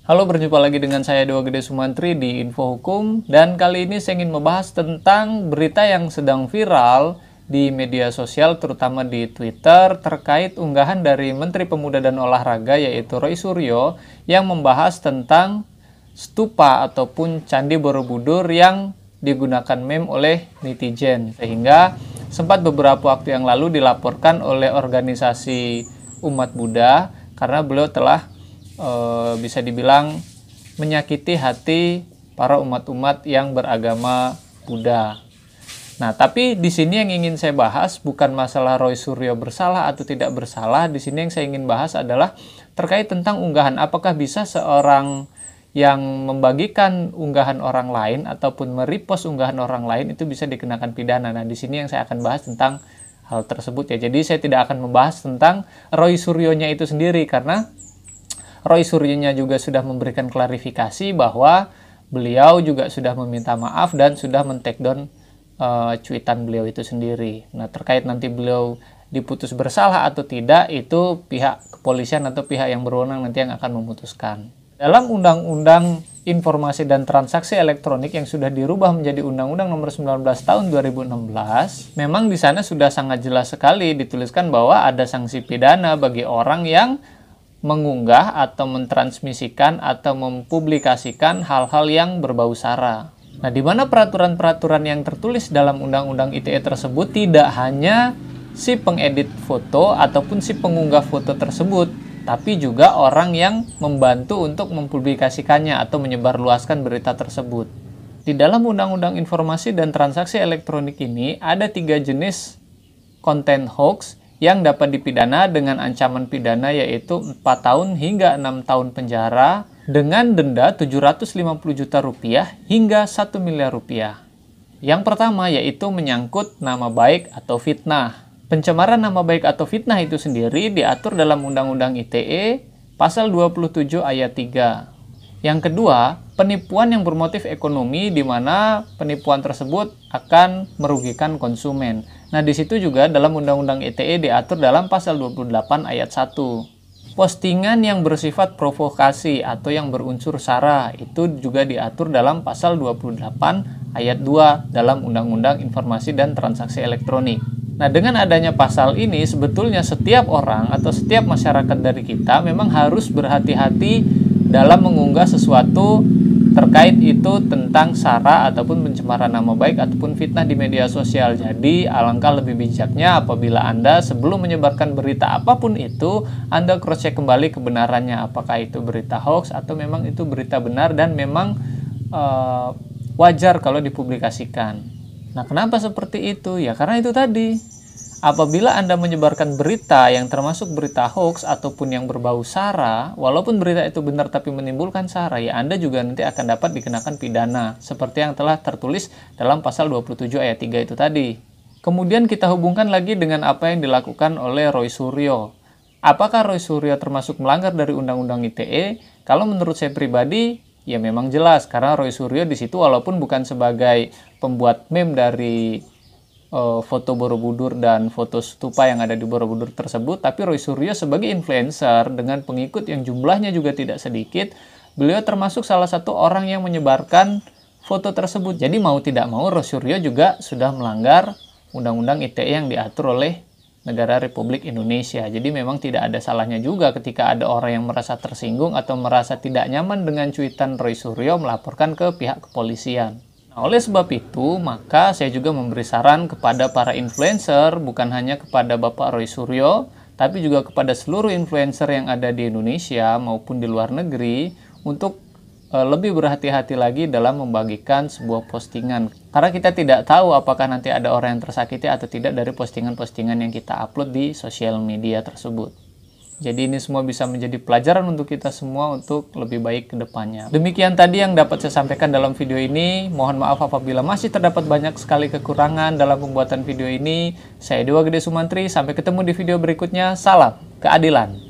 Halo, berjumpa lagi dengan saya Dewa Gede Sumantri di Info Hukum, dan kali ini saya ingin membahas tentang berita yang sedang viral di media sosial, terutama di Twitter, terkait unggahan dari Menteri Pemuda dan Olahraga yaitu Roy Suryo yang membahas tentang stupa ataupun Candi Borobudur yang digunakan meme oleh netizen, sehingga sempat beberapa waktu yang lalu dilaporkan oleh organisasi umat Buddha karena beliau telah bisa dibilang menyakiti hati para umat-umat yang beragama Buddha. Nah, tapi di sini yang ingin saya bahas bukan masalah Roy Suryo bersalah atau tidak bersalah. Di sini yang saya ingin bahas adalah terkait tentang unggahan. Apakah bisa seorang yang membagikan unggahan orang lain ataupun merepost unggahan orang lain itu bisa dikenakan pidana? Nah, di sini yang saya akan bahas tentang hal tersebut ya. Jadi saya tidak akan membahas tentang Roy Suryonya itu sendiri, karena Roy Suryonya juga sudah memberikan klarifikasi bahwa beliau juga sudah meminta maaf dan sudah men-take down cuitan beliau itu sendiri. Nah, terkait nanti beliau diputus bersalah atau tidak, itu pihak kepolisian atau pihak yang berwenang nanti yang akan memutuskan. Dalam Undang-Undang Informasi dan Transaksi Elektronik yang sudah dirubah menjadi Undang-Undang Nomor 19 Tahun 2016, memang di sana sudah sangat jelas sekali dituliskan bahwa ada sanksi pidana bagi orang yang mengunggah atau mentransmisikan atau mempublikasikan hal-hal yang berbau sara. Nah, di mana peraturan-peraturan yang tertulis dalam Undang-Undang ITE tersebut tidak hanya si pengedit foto ataupun si pengunggah foto tersebut, tapi juga orang yang membantu untuk mempublikasikannya atau menyebarluaskan berita tersebut. Di dalam Undang-Undang Informasi dan Transaksi Elektronik ini ada 3 jenis konten hoax yang dapat dipidana dengan ancaman pidana yaitu 4 tahun hingga 6 tahun penjara dengan denda 750 juta rupiah hingga 1 miliar rupiah. Yang pertama yaitu menyangkut nama baik atau fitnah. Pencemaran nama baik atau fitnah itu sendiri diatur dalam Undang-Undang ITE pasal 27 ayat 3. Yang kedua, penipuan yang bermotif ekonomi, di mana penipuan tersebut akan merugikan konsumen. Nah, di situ juga dalam Undang-Undang ITE diatur dalam pasal 28 ayat 1. Postingan yang bersifat provokasi atau yang berunsur sara itu juga diatur dalam pasal 28 ayat 2 dalam Undang-Undang Informasi dan Transaksi Elektronik. Nah, dengan adanya pasal ini sebetulnya setiap orang atau setiap masyarakat dari kita memang harus berhati-hati dalam mengunggah sesuatu terkait itu tentang sara ataupun pencemaran nama baik ataupun fitnah di media sosial. Jadi alangkah lebih bijaknya apabila Anda sebelum menyebarkan berita apapun itu, Anda cross-check kembali kebenarannya, apakah itu berita hoax atau memang itu berita benar dan memang wajar kalau dipublikasikan. Nah, kenapa seperti itu? Ya karena itu tadi. Apabila Anda menyebarkan berita yang termasuk berita hoax ataupun yang berbau sara, walaupun berita itu benar tapi menimbulkan sara, ya Anda juga nanti akan dapat dikenakan pidana, seperti yang telah tertulis dalam pasal 27 ayat 3 itu tadi. Kemudian kita hubungkan lagi dengan apa yang dilakukan oleh Roy Suryo. Apakah Roy Suryo termasuk melanggar dari Undang-Undang ITE? Kalau menurut saya pribadi, ya memang jelas, karena Roy Suryo di situ walaupun bukan sebagai pembuat meme dari foto Borobudur dan foto stupa yang ada di Borobudur tersebut, tapi Roy Suryo sebagai influencer dengan pengikut yang jumlahnya juga tidak sedikit, beliau termasuk salah satu orang yang menyebarkan foto tersebut. Jadi mau tidak mau Roy Suryo juga sudah melanggar Undang-Undang ITE yang diatur oleh negara Republik Indonesia. Jadi memang tidak ada salahnya juga ketika ada orang yang merasa tersinggung atau merasa tidak nyaman dengan cuitan Roy Suryo melaporkan ke pihak kepolisian. Oleh sebab itu, maka saya juga memberi saran kepada para influencer, bukan hanya kepada Bapak Roy Suryo, tapi juga kepada seluruh influencer yang ada di Indonesia maupun di luar negeri, untuk lebih berhati-hati lagi dalam membagikan sebuah postingan. Karena kita tidak tahu apakah nanti ada orang yang tersakiti atau tidak dari postingan-postingan yang kita upload di sosial media tersebut. Jadi ini semua bisa menjadi pelajaran untuk kita semua untuk lebih baik ke depannya. Demikian tadi yang dapat saya sampaikan dalam video ini. Mohon maaf apabila masih terdapat banyak sekali kekurangan dalam pembuatan video ini. Saya Dewa Gede Sumantri, sampai ketemu di video berikutnya. Salam keadilan.